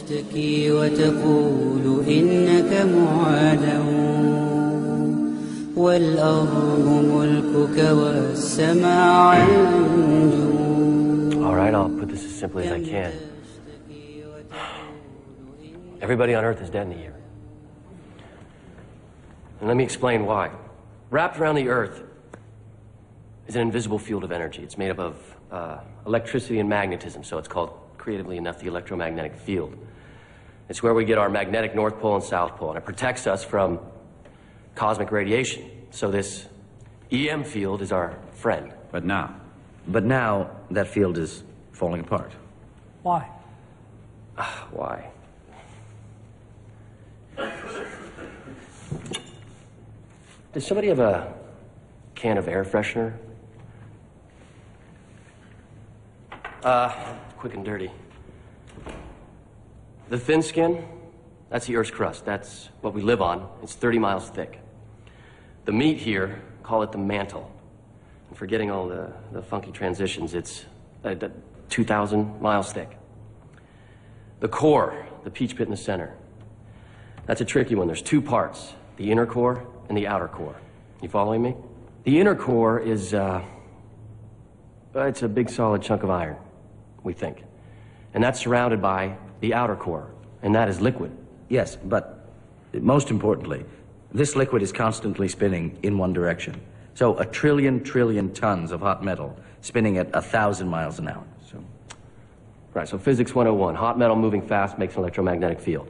تشتكي وتقول إنك معادى والأرض ملكك والسماء عنجم. All right, I'll put this as simply as I can. Everybody on Earth is dead in a year. And let me explain why. Wrapped around the Earth is an invisible field of energy. It's made up of electricity and magnetism, so it's called, creatively enough, the electromagnetic field. It's where we get our magnetic North Pole and South Pole, and it protects us from cosmic radiation. So this EM field is our friend. But now that field is falling apart. Why? Why? Does somebody have a can of air freshener? Quick and dirty. The thin skin, that's the Earth's crust. That's what we live on. It's 30 miles thick. The meat here, call it the mantle. I'm forgetting all the funky transitions. It's 2,000 miles thick. The core, the peach pit in the center, that's a tricky one. There's two parts, the inner core and the outer core. You following me? The inner core is, it's a big solid chunk of iron, we think. And that's surrounded by the outer core, and that is liquid. Yes, but most importantly, this liquid is constantly spinning in one direction. So a trillion tons of hot metal spinning at 1,000 miles an hour. Right, so physics 101, hot metal moving fast makes an electromagnetic field.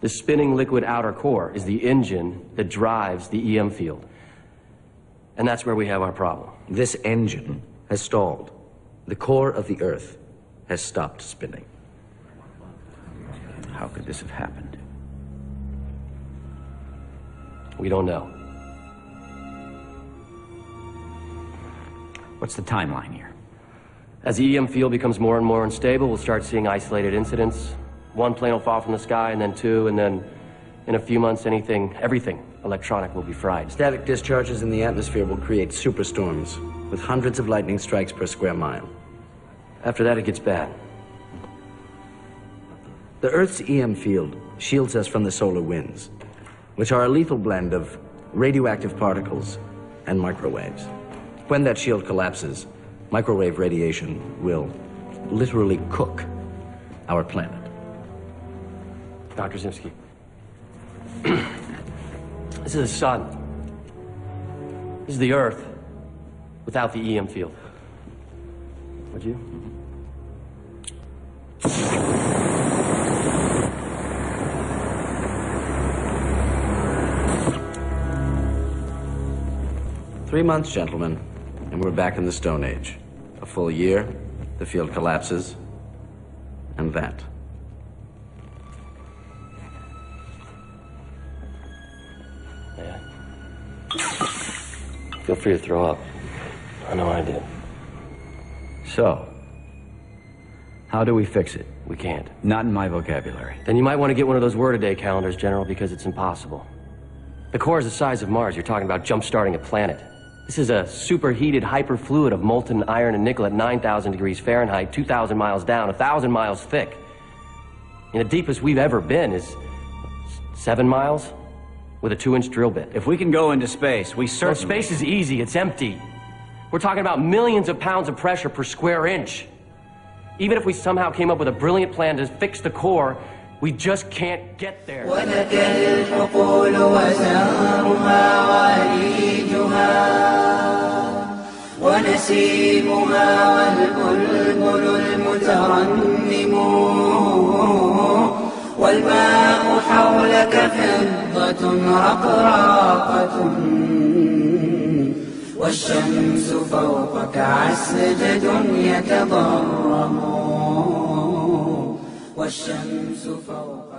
The spinning liquid outer core is the engine that drives the EM field. And that's where we have our problem. This engine has stalled. The core of the Earth has stopped spinning. How could this have happened? We don't know. What's the timeline here? As the EM field becomes more and more unstable, we'll start seeing isolated incidents. One plane will fall from the sky, and then two, and then in a few months, everything electronic will be fried. Static discharges in the atmosphere will create superstorms with hundreds of lightning strikes per square mile. After that, it gets bad. The Earth's EM field shields us from the solar winds, which are a lethal blend of radioactive particles and microwaves. When that shield collapses, microwave radiation will literally cook our planet. Dr. Zimsky, this is the sun. This is the Earth without the EM field. Would you? Three months, gentlemen, and we're back in the Stone Age. A full year, the field collapses, and that. Yeah. Feel free to throw up. I know I did. So, how do we fix it? We can't. Not in my vocabulary. Then you might want to get one of those word-a-day calendars, General, because it's impossible. The core is the size of Mars. You're talking about jump-starting a planet. This is a superheated hyperfluid of molten iron and nickel at 9,000 degrees Fahrenheit, 2,000 miles down, 1,000 miles thick. And the deepest we've ever been is 7 miles with a 2-inch drill bit. If we can go into space, we Well, certainly... space is easy. It's empty. We're talking about millions of pounds of pressure per square inch. Even if we somehow came up with a brilliant plan to fix the core, we just can't get there. ولك الحقول وزارها وعليجها ونسيمها والبلبل المترنم والماء حولك فضة رقراقة والشمس فوقك عسجد يتضرم والشمس فوق